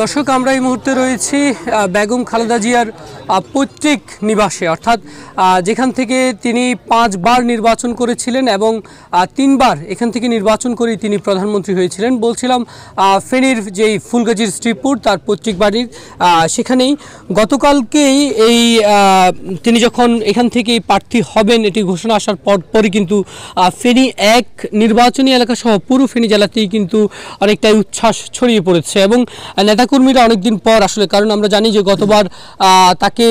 দর্শক, আমরা এই মুহূর্তে রয়েছি বেগম খালেদা জিয়ার পৈতৃক নিবাসে, অর্থাৎ যেখান থেকে তিনি 5 বার নির্বাচন করেছিলেন এবং 3 বার এখান থেকে নির্বাচন করে তিনি প্রধানমন্ত্রী হয়েছিলেন। বলছিলাম ফেনীর যেই ফুলগাজীর শ্রীপুর তার পৈতৃক বাড়ির সেখানেই গতকালকেই এই তিনি যখন এখান থেকে প্রার্থী হবেন এটি ঘোষণা আসার পরই কিন্তু ফেনী 1 নির্বাচনী এলাকা সহ পুরো ফেনী জেলাতেই কিন্তু অনেকটাই উচ্ছ্বাস ছড়িয়ে পড়েছে এবং নেতাকর্মীরা অনেকদিন পর আসলে, কারণ আমরা জানি যে গতবার তাকে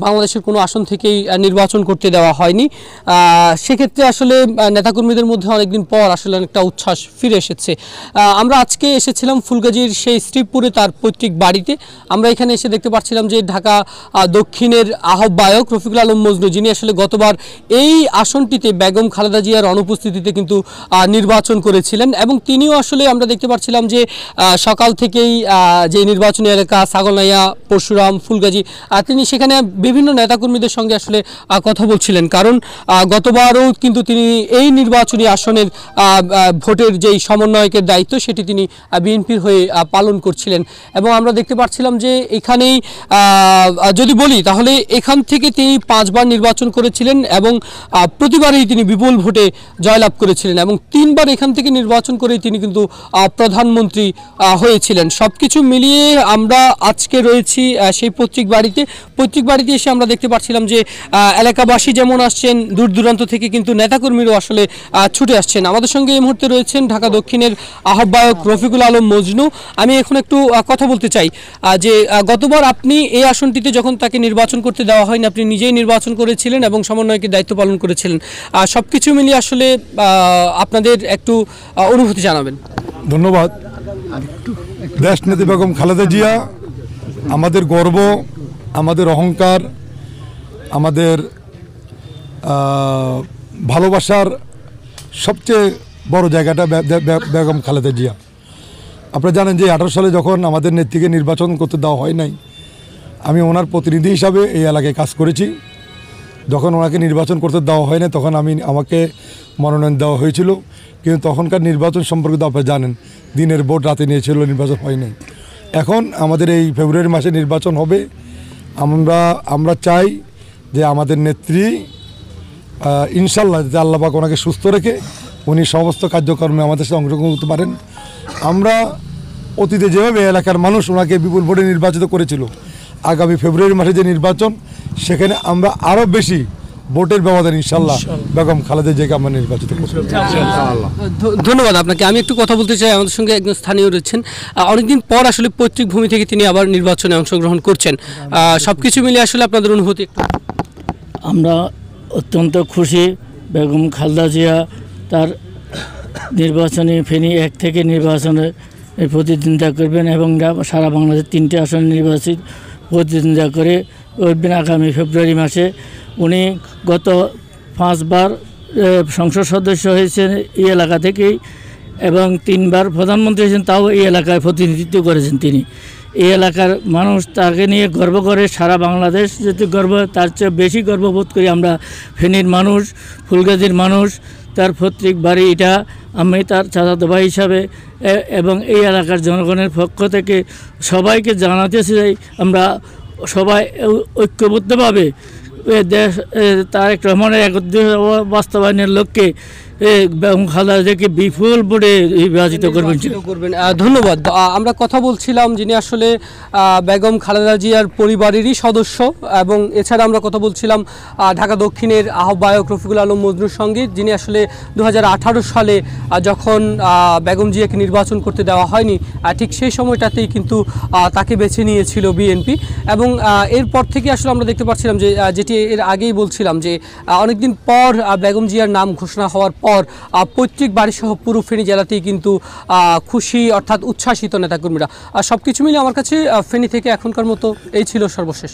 বাংলাদেশের কোনো আসন থেকেই নির্বাচন করতে দেওয়া হয়নি, সেক্ষেত্রে আসলে নেতাকর্মীদের মধ্যে অনেকদিন পর আসলে অনেকটা উচ্ছ্বাস ফিরে এসেছে। আমরা আজকে এসেছিলাম ফুলগাজীর সেই শ্রীপুরে তার পৈতৃক বাড়িতে। আমরা এখানে এসে দেখতে পাচ্ছিলাম যে ঢাকা দক্ষিণের আহ্বায়ক রফিকুল আলম মজনু, যিনি আসলে গতবার এই আসনটিতে বেগম খালেদা জিয়ার অনুপস্থিতিতে কিন্তু নির্বাচন করেছিলেন এবং তিনিও আসলে আমরা দেখতে পাচ্ছিলাম যে সকাল থেকেই যে নির্বাচনী এলাকা ছাগলনাইয়া, পরশুরাম, ফুলগাজী, তিনি সেখানে বিভিন্ন নেতাকর্মীদের সঙ্গে আসলে কথা বলছিলেন, কারণ গতবারও কিন্তু তিনি এই নির্বাচনী আসনের ভোটের যেই সমন্বয়কের দায়িত্ব সেটি তিনি বিএনপির হয়ে পালন করছিলেন এবং আমরা দেখতে পাচ্ছিলাম যে এখানেই যদি বলি তাহলে এখান থেকে তিনি 5 বার নির্বাচন করেছিলেন এবং প্রতিবারই তিনি বিপুল ভোটে জয়লাভ করেছিলেন এবং 3 বার এখান থেকে নির্বাচন করেই তিনি কিন্তু প্রধানমন্ত্রী হয়েছিলেন। সবকিছু মিলিয়ে আমরা আজকে রয়েছি সেই পৈতৃক বাড়িতে এসে আমরা দেখতে পাচ্ছিলাম যে এলাকাবাসী যেমন আসছেন, দূর দূরান্ত থেকে কিন্তু নেতাকর্মীরাও আসলে ছুটে আসছেন। আমাদের সঙ্গে এই মুহূর্তে রয়েছেন ঢাকা দক্ষিণের আহ্বায়ক রফিকুল আলম মজনু। আমি এখন একটু কথা বলতে চাই যে গতবার আপনি এই আসনটিতে যখন তাকে নির্বাচন করতে দেওয়া হয়নি, আপনি নিজেই নির্বাচন করেছিলেন এবং সমন্বয়কের দায়িত্ব পালন করেছিলেন। সবকিছু মিলিয়ে আসলে আপনাদের একটু অনুভূতি জানাবেন। ধন্যবাদ। দেশনেত্রী বেগম খালেদা জিয়া আমাদের গর্ব, আমাদের অহংকার, আমাদের ভালোবাসার সবচেয়ে বড় জায়গাটা বেগম খালেদা জিয়া। আপনারা জানেন যে 18 সালে যখন আমাদের নেত্রীকে নির্বাচন করতে দেওয়া হয় নাই, আমি ওনার প্রতিনিধি হিসাবে এই এলাকায় কাজ করেছি। যখন ওনাকে নির্বাচন করতে দেওয়া হয় না তখন আমাকে মনোনয়ন দেওয়া হয়েছিল, কিন্তু তখনকার নির্বাচন সম্পর্কে তো আপনারা জানেন, দিনের ভোট রাতে নিয়েছিল, নির্বাচন হয় নাই। এখন আমাদের এই ফেব্রুয়ারি মাসে নির্বাচন হবে। আমরা চাই যে আমাদের নেত্রী ইনশাল্লাহ যাতে আল্লাহ পাক ওনাকে সুস্থ রেখে উনি সমস্ত কার্যক্রমে আমাদের সাথে অংশগ্রহণ করতে পারেন। আমরা অতীতে যেভাবে এলাকার মানুষ ওনাকে বিপুল ভোটে নির্বাচিত করেছিল, আগামী ফেব্রুয়ারি মাসে যে নির্বাচন সেখানে আমরা আরও বেশি ভোটের ব্যবধান ইনশাল্লাহ বেগম খালেদা জিয়াকে আমরা নির্বাচিত করব। ধন্যবাদ আপনাকে। আমি একটু কথা বলতে চাই, আমাদের সঙ্গে একজন স্থানীয় রয়েছেন। অনেকদিন পর আসলে পৈতৃক ভূমি থেকে তিনি আবার নির্বাচনে অংশগ্রহণ করছেন, সবকিছু মিলে আসলে আপনাদের অনুভূতি? আমরা অত্যন্ত খুশি। বেগম খালেদা জিয়া তার নির্বাচনী ফেনী 1 থেকে নির্বাচনে প্রতিদ্বন্দ্বিতা করবেন এবং সারা বাংলাদেশের 3টে আসনে নির্বাচিত প্রতিদ্বন্দ্বিতা করে করবেন আগামী ফেব্রুয়ারি মাসে। উনি গত 5 বার সংসদ সদস্য হয়েছেন এই এলাকা থেকেই এবং 3 বার প্রধানমন্ত্রী হয়েছেন, তাও এই এলাকায় প্রতিনিধিত্ব করেছেন তিনি। এই এলাকার মানুষ তাকে নিয়ে গর্ব করে, সারা বাংলাদেশ যেহেতু গর্ব, তার চেয়ে বেশি গর্ববোধ করি আমরা ফেনীর মানুষ, ফুলগাজীর মানুষ। তার পৈতৃক বাড়ি এটা, আমি তার চাচাতো ভাই হিসাবে এবং এই এলাকার জনগণের পক্ষ থেকে সবাইকে জানাতে চাই আমরা সবাই ঐক্যবদ্ধভাবে দেশ তারেক রহমানের একত্রিত বাস্তবায়নের লক্ষ্যে বেগম খালেদা জিয়াকে বিপুল ভোটে নির্বাচিত করবেন। ধন্যবাদ। আমরা কথা বলছিলাম যিনি আসলে বেগম খালেদা জিয়ার পরিবারেরই সদস্য এবং এছাড়া আমরা কথা বলছিলাম ঢাকা দক্ষিণের আহ্বায়ক রফিকুল আলম মজনুর সঙ্গে, যিনি আসলে 2018 সালে যখন বেগম জিয়াকে নির্বাচন করতে দেওয়া হয়নি ঠিক সেই সময়টাতেই কিন্তু তাকে বেছে নিয়েছিল বিএনপি এবং এরপর থেকে আসলে আমরা দেখতে পাচ্ছিলাম যে যেটি এর আগেই বলছিলাম যে অনেকদিন পর বেগম জিয়ার নাম ঘোষণা হওয়ার পর পৈতৃক বাড়িসহ পুরো ফেনী জেলাতেই কিন্তু খুশি অর্থাৎ উচ্ছ্বাসিত নেতাকর্মীরা। সবকিছু মিলে আমার কাছে ফেনী থেকে এখনকার মতো এই ছিল সর্বশেষ।